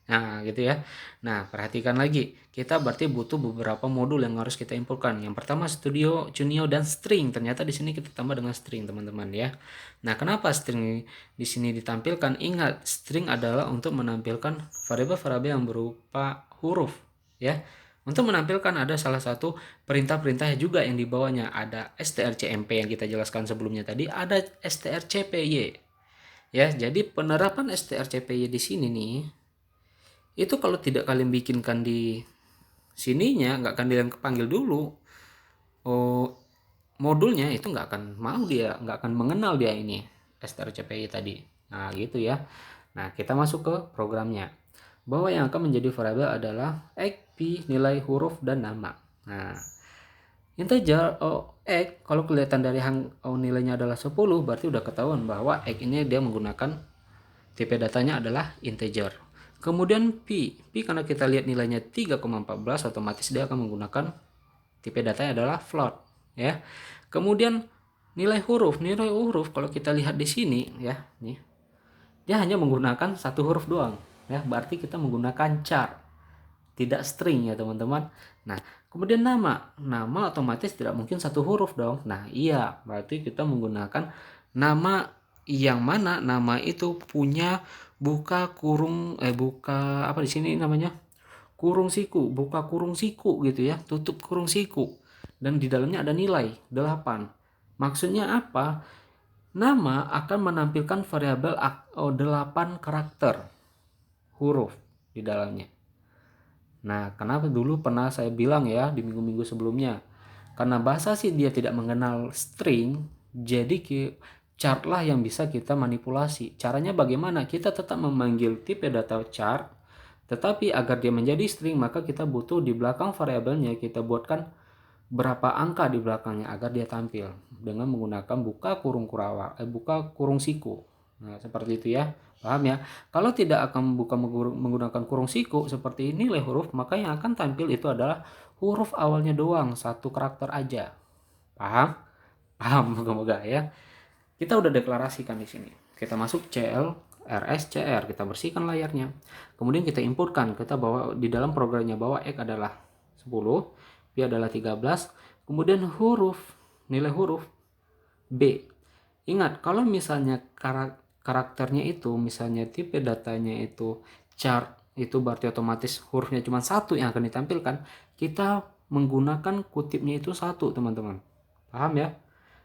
Nah, gitu ya. Nah, perhatikan lagi. Kita berarti butuh beberapa modul yang harus kita inputkan. Yang pertama Studio, Cuneo, dan string. Ternyata di sini kita tambah dengan string, teman-teman ya. Nah, kenapa string di sini ditampilkan? Ingat, string adalah untuk menampilkan variabel-variabel yang berupa huruf ya. Untuk menampilkan ada salah satu perintah-perintah juga yang dibawanya. Ada strcmp yang kita jelaskan sebelumnya tadi, ada strcpy. Ya, jadi penerapan strcpy di sini nih, itu kalau tidak kalian bikinkan di sininya, nggak akan kalian panggil dulu modulnya itu nggak akan mau, dia nggak akan mengenal dia ini strcpy tadi. Nah gitu ya. Nah kita masuk ke programnya, bahwa yang akan menjadi variabel adalah x, pi, nilai huruf, dan nama. Nah integer x kalau kelihatan dari nilainya adalah 10, berarti udah ketahuan bahwa x ini dia menggunakan tipe datanya adalah integer. Kemudian pi karena kita lihat nilainya 3,14, otomatis dia akan menggunakan tipe datanya adalah float ya. Kemudian nilai huruf kalau kita lihat di sini ya, nih dia hanya menggunakan satu huruf doang ya, berarti kita menggunakan char, tidak string ya teman-teman. Nah kemudian nama otomatis tidak mungkin satu huruf dong. Nah iya, berarti kita menggunakan nama yang mana nama itu punya buka apa di sini namanya, kurung siku, buka kurung siku gitu ya, tutup kurung siku, dan di dalamnya ada nilai 8. Maksudnya apa? Nama akan menampilkan variabel 8 karakter huruf di dalamnya. Nah, kenapa dulu pernah saya bilang ya di minggu-minggu sebelumnya? Karena bahasa sih dia tidak mengenal string, jadi chart lah yang bisa kita manipulasi. Caranya bagaimana? Kita tetap memanggil tipe data chart, tetapi agar dia menjadi string, maka kita butuh di belakang variabelnya kita buatkan berapa angka di belakangnya agar dia tampil dengan menggunakan buka kurung siku. Nah, seperti itu ya. Paham ya? Kalau tidak akan menggunakan kurung siku seperti nilai huruf, maka yang akan tampil itu adalah huruf awalnya doang, satu karakter aja. Paham? Paham, moga-moga ya. Kita udah deklarasikan di sini. Kita masuk CL RSCR, kita bersihkan layarnya. Kemudian kita importkan, kita bawa di dalam programnya, bahwa X adalah 10, P adalah 13, kemudian nilai huruf B. Ingat, kalau misalnya karakternya itu, misalnya tipe datanya itu chart, itu berarti otomatis hurufnya cuma satu yang akan ditampilkan. Kita menggunakan kutipnya itu satu, teman-teman. Paham ya?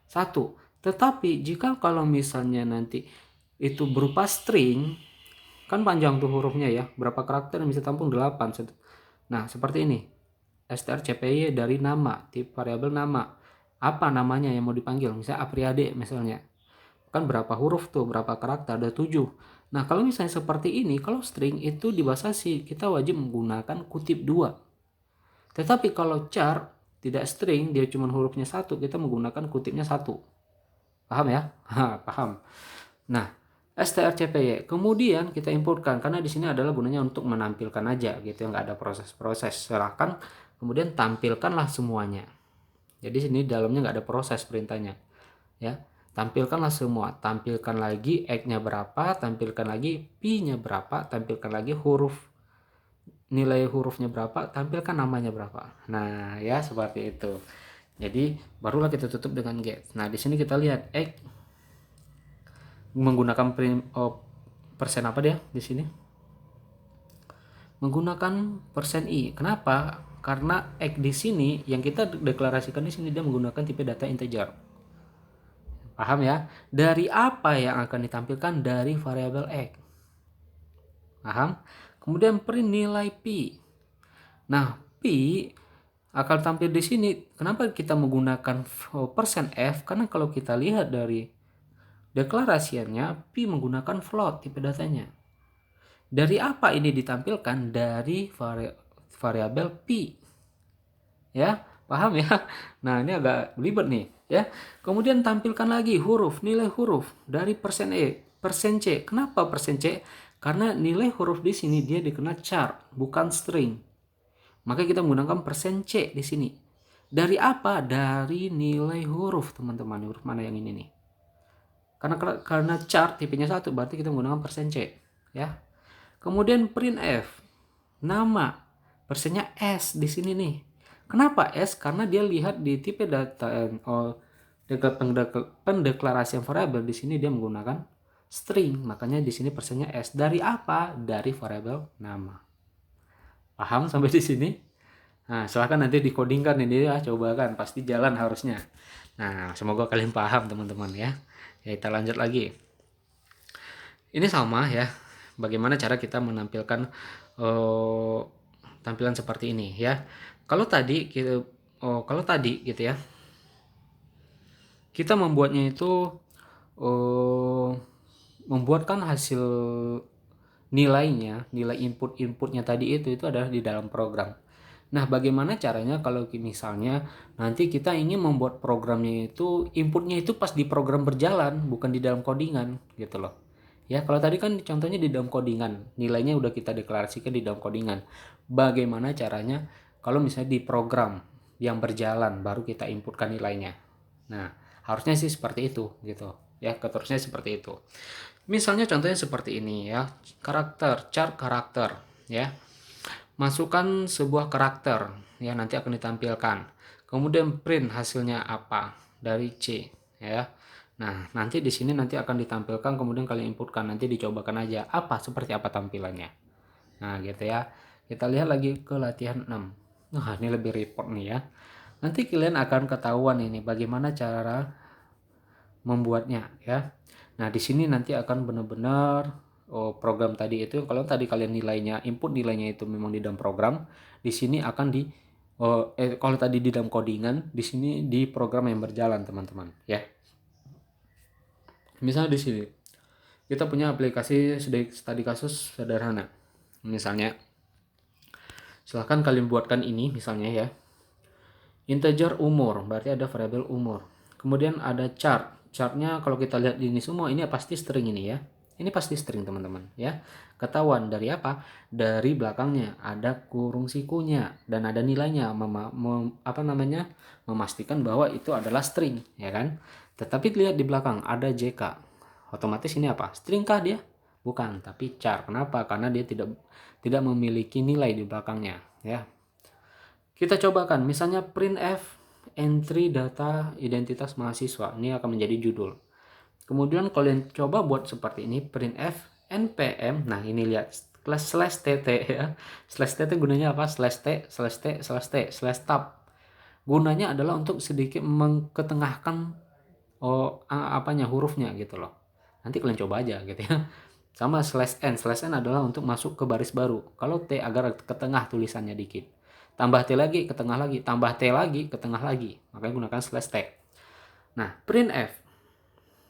Satu. Tetapi jika kalau misalnya nanti itu berupa string, kan panjang tuh hurufnya ya, berapa karakter yang bisa tampung? 8. Nah seperti ini, strcpy dari nama, tipe variabel nama, apa namanya yang mau dipanggil, misalnya Apriade misalnya, kan berapa huruf tuh, berapa karakter, ada 7. Nah kalau misalnya seperti ini, kalau string itu di bahasa C kita wajib menggunakan kutip 2. Tetapi kalau char tidak string, dia cuma hurufnya satu, kita menggunakan kutipnya 1. Paham ya? Paham. Nah, strcpy kemudian kita importkan, karena di sini adalah gunanya untuk menampilkan aja gitu ya, nggak ada proses-proses. Serahkan kemudian tampilkanlah semuanya. Jadi sini dalamnya nggak ada proses perintahnya ya. Tampilkanlah semua, tampilkan lagi x-nya berapa, tampilkan lagi pi-nya berapa, tampilkan lagi nilai hurufnya berapa, tampilkan namanya berapa. Nah ya seperti itu. Jadi barulah kita tutup dengan get. Nah di sini kita lihat x menggunakan persen apa dia di sini? Menggunakan persen i. Kenapa? Karena x di sini yang kita deklarasikan di sini dia menggunakan tipe data integer. Paham ya? Dari apa yang akan ditampilkan? Dari variabel x. Paham? Kemudian print nilai pi. Nah, pi akan tampil di sini. Kenapa kita menggunakan persen %f? Karena kalau kita lihat dari deklarasiannya, pi menggunakan float tipe datanya. Dari apa ini ditampilkan? Dari variabel pi. Ya, paham ya? Nah, ini agak ribet nih, ya. Kemudian tampilkan lagi nilai huruf dari persen E, persen C. Kenapa persen C? Karena nilai huruf di sini dia dikenal char, bukan string. Maka kita menggunakan persen C di sini. Dari apa? Dari nilai huruf, teman-teman. Huruf mana yang ini nih? Karena char tipenya 1, berarti kita menggunakan persen C, ya. Kemudian print F. Nama. Persennya S di sini nih. Kenapa S? Karena dia lihat di tipe data pendeklarasian variabel di sini dia menggunakan string, makanya di sini persennya S. Dari apa? Dari variabel nama. Paham sampai di sini? Nah, silahkan nanti dikodingkan ini ya, coba kan, pasti jalan harusnya. Nah, semoga kalian paham teman-teman ya. Ya, kita lanjut lagi. Ini sama ya, bagaimana cara kita menampilkan tampilan seperti ini ya. Kalau tadi gitu ya, kita membuatnya itu membuatkan hasil nilai inputnya tadi itu adalah di dalam program. Nah, bagaimana caranya kalau misalnya nanti kita ingin membuat programnya itu inputnya itu pas di program berjalan, bukan di dalam codingan gitu loh. Ya, kalau tadi kan contohnya di dalam codingan, nilainya udah kita deklarasikan di dalam codingan. Bagaimana caranya kalau misalnya di program yang berjalan baru kita inputkan nilainya. Nah, harusnya sih seperti itu gitu. Ya, keterusnya seperti itu. Misalnya contohnya seperti ini ya. Chart karakter ya. Masukkan sebuah karakter ya, nanti akan ditampilkan. Kemudian print hasilnya apa dari C ya. Nah, nanti di sini nanti akan ditampilkan, kemudian kalian inputkan, nanti dicobakan aja seperti apa tampilannya. Nah, gitu ya. Kita lihat lagi ke latihan 6. Nah, ini lebih report nih ya. Nanti kalian akan ketahuan ini bagaimana cara membuatnya ya. Nah, di sini nanti akan benar-benar program tadi itu, kalau tadi kalian nilainya, input nilainya itu memang di dalam program, di sini akan kalau tadi di dalam codingan, di sini di program yang berjalan teman-teman ya. Misalnya di sini kita punya aplikasi studi kasus sederhana. Misalnya silahkan kalian buatkan ini misalnya ya. Integer umur, berarti ada variabel umur. Kemudian ada chart. Chartnya kalau kita lihat di ini semua, ini pasti string ini ya. Ini pasti string teman-teman ya. Ketahuan dari apa? Dari belakangnya ada kurung sikunya dan ada nilainya, memastikan bahwa itu adalah string ya kan. Tetapi lihat di belakang ada JK. Otomatis ini apa? String kah dia? Bukan, tapi char. Kenapa? Karena dia tidak memiliki nilai di belakangnya ya. Kita cobakan, misalnya printf entry data identitas mahasiswa. Ini akan menjadi judul. Kemudian kalian coba buat seperti ini, printf npm. Nah, ini lihat slash tt ya. Slash tt gunanya apa? Slash t, slash t, slash t, slash tab. Gunanya adalah untuk sedikit mengketengahkan hurufnya gitu loh. Nanti kalian coba aja gitu ya. Sama slash n adalah untuk masuk ke baris baru. Kalau t agar ke tengah tulisannya dikit. Tambah T lagi, ke tengah lagi. Tambah T lagi, ke tengah lagi. Makanya gunakan slash T. Nah, printf.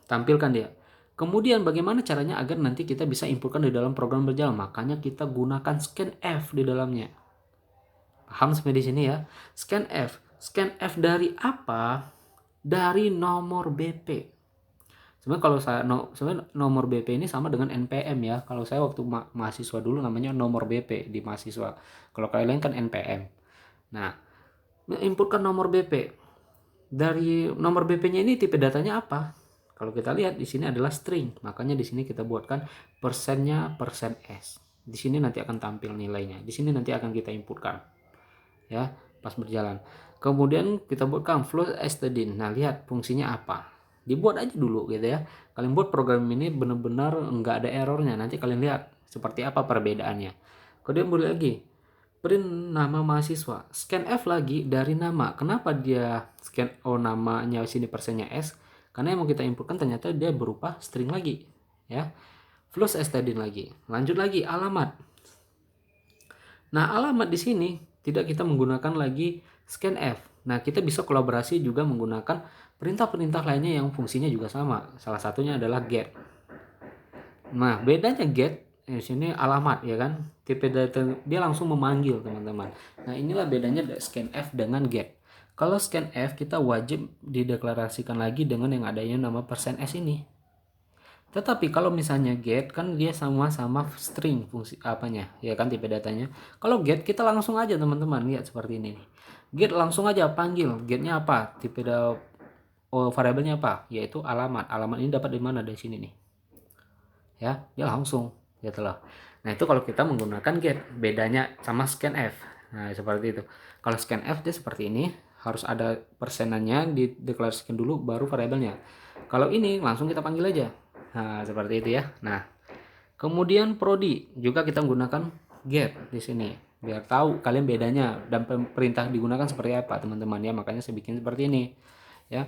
Tampilkan dia. Kemudian bagaimana caranya agar nanti kita bisa inputkan di dalam program berjalan. Makanya kita gunakan scanf di dalamnya. Paham sampai di sini ya? Scanf. Scanf dari apa? Dari nomor BP. Sebenarnya kalau sebenarnya nomor BP ini sama dengan NPM ya. Kalau saya waktu mahasiswa dulu namanya nomor BP di mahasiswa. Kalau kalian kan NPM. Nah, inputkan nomor BP. Dari nomor BP-nya ini tipe datanya apa? Kalau kita lihat di sini adalah string. Makanya di sini kita buatkan persennya persen %s. Di sini nanti akan tampil nilainya. Di sini nanti akan kita inputkan. Ya, pas berjalan. Kemudian kita buatkan flow stdin. Nah, lihat fungsinya apa. Dibuat aja dulu gitu ya. Kalian buat program ini benar-benar nggak ada errornya. Nanti kalian lihat seperti apa perbedaannya. Kemudian boleh lagi print nama mahasiswa. Scanf lagi dari nama. Kenapa dia namanya sini persennya S? Karena yang mau kita inputkan ternyata dia berupa string lagi ya. Flows stdin lagi. Lanjut lagi alamat. Nah, alamat di sini tidak kita menggunakan lagi scanf. Nah, kita bisa kolaborasi juga menggunakan perintah-perintah lainnya yang fungsinya juga sama. Salah satunya adalah get. Nah, bedanya get di sini alamat ya kan. Tipe data dia langsung memanggil teman-teman. Nah, inilah bedanya scanf dengan get. Kalau scanf kita wajib dideklarasikan lagi dengan yang adanya nama persen %s ini. Tetapi kalau misalnya get kan dia sama-sama string fungsi apanya ya kan tipe datanya. Kalau get kita langsung aja teman-teman lihat seperti ini nih. Get langsung aja panggil. Getnya apa? Tipe variabelnya apa? Yaitu alamat. Alamat ini dapat di mana? Dari sini nih. Ya, dia langsung gitu loh. Nah, itu kalau kita menggunakan get. Bedanya sama scanf. Nah, seperti itu. Kalau scanf dia seperti ini, harus ada persenannya dideklarasikan dulu baru variabelnya. Kalau ini langsung kita panggil aja. Nah, seperti itu ya. Nah, kemudian prodi juga kita menggunakan get di sini biar tahu kalian bedanya dan perintah digunakan seperti apa teman-teman ya. Makanya saya bikin seperti ini ya.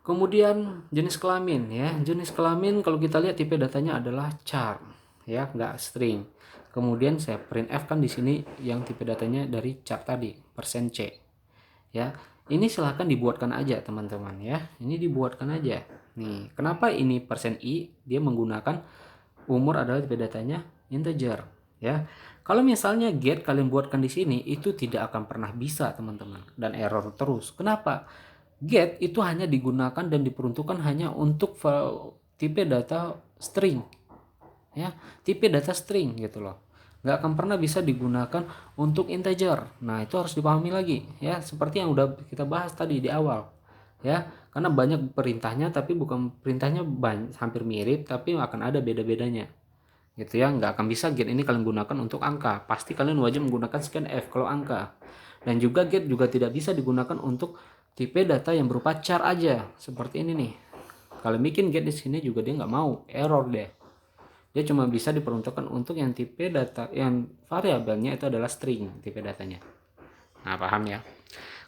Kemudian jenis kelamin ya. Jenis kelamin kalau kita lihat tipe datanya adalah char ya, nggak string. Kemudian saya printf kan di sini yang tipe datanya dari char tadi persen %c ya. Ini silahkan dibuatkan aja teman-teman ya. Ini dibuatkan aja. Nih, kenapa ini persen %i dia menggunakan umur adalah tipe datanya integer ya. Kalau misalnya get kalian buatkan di sini itu tidak akan pernah bisa teman-teman dan error terus. Kenapa? Get itu hanya digunakan dan diperuntukkan hanya untuk tipe data string ya, tipe data string gitu loh. Nggak akan pernah bisa digunakan untuk integer. Nah, itu harus dipahami lagi ya, seperti yang udah kita bahas tadi di awal ya, karena banyak perintahnya tapi bukan perintahnya hampir mirip tapi akan ada beda-bedanya gitu ya. Nggak akan bisa get ini kalian gunakan untuk angka, pasti kalian wajib menggunakan scanf kalau angka. Dan juga get juga tidak bisa digunakan untuk tipe data yang berupa char aja seperti ini nih. Kalau bikin get di sini juga dia nggak mau, error deh. Dia cuma bisa diperuntukkan untuk yang tipe data yang variabelnya itu adalah string tipe datanya. Nah, paham ya?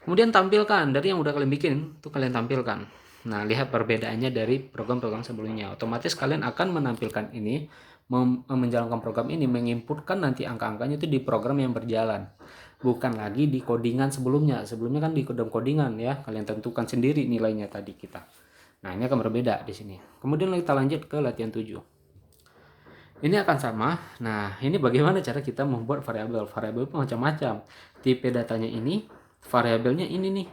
Kemudian tampilkan dari yang udah kalian bikin, tuh kalian tampilkan. Nah, lihat perbedaannya dari program-program sebelumnya. Otomatis kalian akan menampilkan ini, menjalankan program ini, menginputkan nanti angka-angkanya itu di program yang berjalan. Bukan lagi di codingan sebelumnya. Sebelumnya kan di dalam codingan ya, kalian tentukan sendiri nilainya tadi kita. Nah, ini akan berbeda di sini. Kemudian kita lanjut ke latihan 7. Ini akan sama. Nah, ini bagaimana cara kita membuat variabel. Variabel macam-macam. Tipe datanya ini, variabelnya ini nih.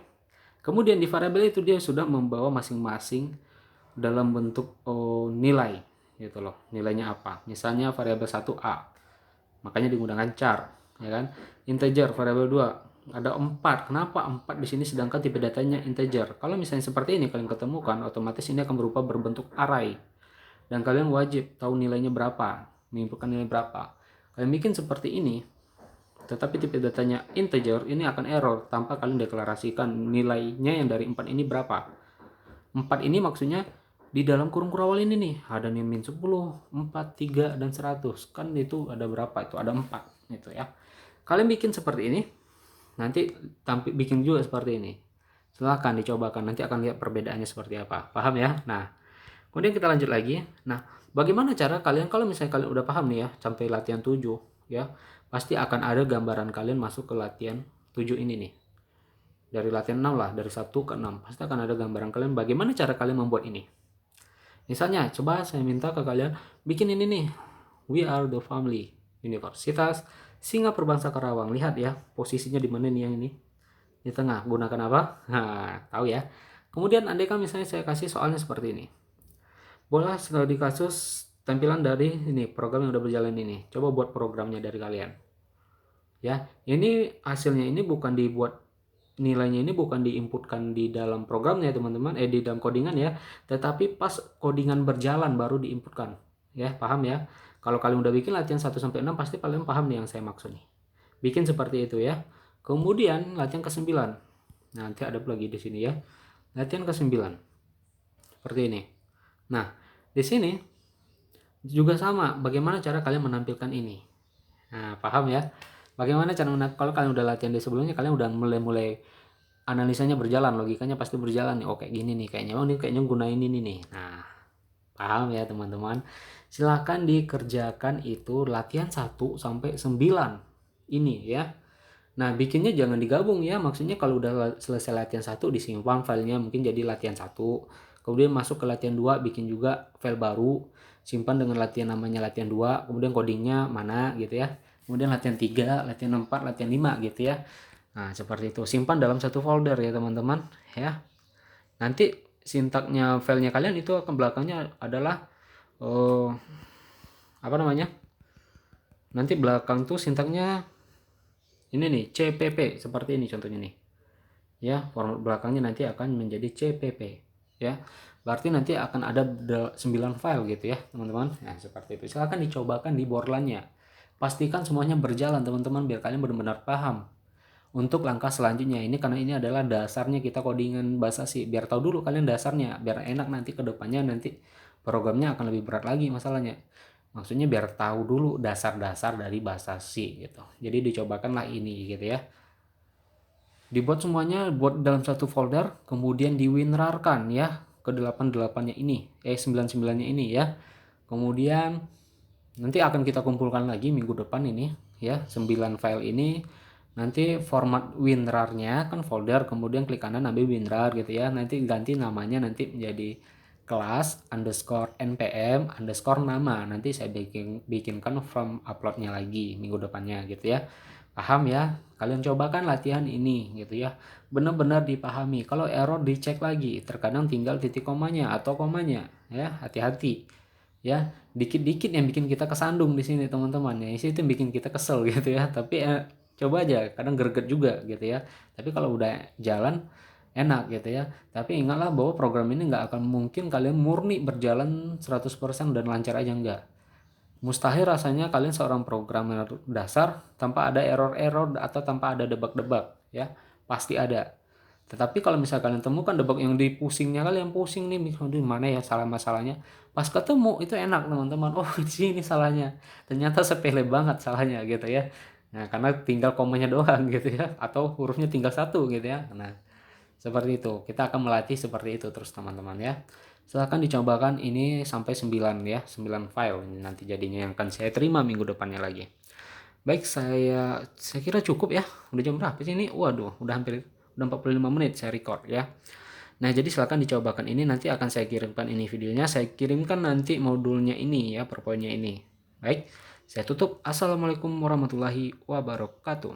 Kemudian di variabel itu dia sudah membawa masing-masing dalam bentuk nilai gitu loh. Nilainya apa? Misalnya variabel 1A. Makanya digunakan char, ya kan? Integer variabel 2 ada 4. Kenapa 4 di sini sedangkan tipe datanya integer? Kalau misalnya seperti ini kalian ketemukan, otomatis ini akan berubah berbentuk array. Dan kalian wajib tahu nilainya berapa, menginputkan nilai berapa. Kalian bikin seperti ini, tetapi tipe datanya integer, ini akan error tanpa kalian deklarasikan nilainya yang dari 4 ini berapa. 4 ini maksudnya di dalam kurung kurawal ini nih, ada nih min 10, 4, 3, dan 100. Kan itu ada berapa? Itu ada 4 gitu ya. Kalian bikin seperti ini, nanti bikin juga seperti ini. Silahkan dicobakan, nanti akan lihat perbedaannya seperti apa. Paham ya? Nah, kemudian kita lanjut lagi. Nah, bagaimana cara kalian kalau misalnya kalian udah paham nih ya sampai latihan 7 ya, pasti akan ada gambaran kalian masuk ke latihan 7 ini nih. Dari latihan 6 lah, dari 1 ke 6 pasti akan ada gambaran kalian bagaimana cara kalian membuat ini. Misalnya, coba saya minta ke kalian bikin ini nih. We are the family. Universitas Singa Perbangsa Karawang. Lihat ya, posisinya di mana nih yang ini? Di tengah. Gunakan apa? Nah, tahu ya. Kemudian andaikan misalnya saya kasih soalnya seperti ini. Boleh studi kasus tampilan dari ini program yang udah berjalan ini. Coba buat programnya dari kalian. Ya, ini hasilnya ini bukan dibuat, nilainya ini bukan diinputkan di dalam programnya teman-teman, di dalam codingan ya, tetapi pas codingan berjalan baru diinputkan. Ya, paham ya? Kalau kalian udah bikin latihan 1 sampai 6 pasti kalian paham nih yang saya maksud nih. Bikin seperti itu ya. Kemudian latihan ke-9. Nanti ada lagi di sini ya. Latihan ke-9. Seperti ini. Nah, di sini juga sama, bagaimana cara kalian menampilkan ini. Nah, paham ya? Bagaimana cara kalau kalian udah latihan di sebelumnya, kalian udah mulai analisanya berjalan, logikanya pasti berjalan nih. Oh, kayak gini nih, kayaknya ini kayaknya gunain ini nih. Nah, paham ya teman-teman? Silahkan dikerjakan itu latihan 1 sampai 9 ini ya. Nah, bikinnya jangan digabung ya. Maksudnya kalau udah selesai latihan 1 disimpan filenya mungkin jadi latihan 1. Kemudian masuk ke latihan 2 bikin juga file baru, simpan dengan latihan namanya latihan 2, kemudian codingnya mana gitu ya. Kemudian latihan 3, latihan 4, latihan 5 gitu ya. Nah, seperti itu. Simpan dalam satu folder ya teman-teman ya. Nanti sintaknya filenya kalian itu akan belakangnya adalah apa namanya? Nanti belakang tuh sintaknya ini nih CPP seperti ini contohnya nih. Ya, format belakangnya nanti akan menjadi CPP ya. Berarti nanti akan ada 9 file gitu ya, teman-teman. Nah, seperti itu. Silahkan dicobakan di borlannya. Pastikan semuanya berjalan, teman-teman, biar kalian benar-benar paham. Untuk langkah selanjutnya ini karena ini adalah dasarnya kita codingan bahasa C. Biar tahu dulu kalian dasarnya, biar enak nanti ke depannya nanti programnya akan lebih berat lagi masalahnya. Maksudnya biar tahu dulu dasar-dasar dari bahasa C gitu. Jadi dicobakanlah ini gitu ya. Dibuat semuanya buat dalam satu folder, kemudian diwinrarkan ya ke 88-nya ini, 99-nya ini ya. Kemudian nanti akan kita kumpulkan lagi minggu depan ini ya, 9 file ini Nanti format WinRAR-nya kan folder, kemudian klik kanan ambil WinRAR gitu ya. Nanti ganti namanya nanti menjadi kelas underscore npm underscore nama. Nanti saya bikinkan from uploadnya lagi minggu depannya gitu ya. Paham ya? Kalian cobakan latihan ini gitu ya. Benar-benar dipahami. Kalau error dicek lagi. Terkadang tinggal titik komanya atau komanya ya. Hati-hati ya, dikit-dikit yang bikin kita kesandung di sini teman-teman ya, itu yang bikin kita kesel gitu ya. Tapi coba aja, kadang greget juga gitu ya. Tapi kalau udah jalan enak gitu ya. Tapi ingatlah bahwa program ini nggak akan mungkin kalian murni berjalan 100% dan lancar aja, enggak. Mustahil rasanya kalian seorang programmer dasar tanpa ada error-error atau tanpa ada debug-debug ya. Pasti ada. Tetapi kalau misalnya kalian temukan debug yang di pusingnya, kalian pusing nih, aduh mana ya salah masalahnya. Pas ketemu itu enak teman-teman. Oh, di sini salahnya. Ternyata sepele banget salahnya gitu ya. Nah, karena tinggal komanya doang gitu ya, atau hurufnya tinggal satu gitu ya. Nah, seperti itu. Kita akan melatih seperti itu terus teman-teman ya. Silahkan dicobakan ini sampai 9 ya, 9 file ini nanti jadinya yang akan saya terima minggu depannya lagi. Baik, saya kira cukup ya. Udah jam berapa sih ini? Waduh, udah 45 menit saya record ya. Nah, jadi silahkan dicobakan ini, nanti akan saya kirimkan ini videonya. Saya kirimkan nanti modulnya ini ya, per poinnya ini. Baik, saya tutup. Assalamualaikum warahmatullahi wabarakatuh.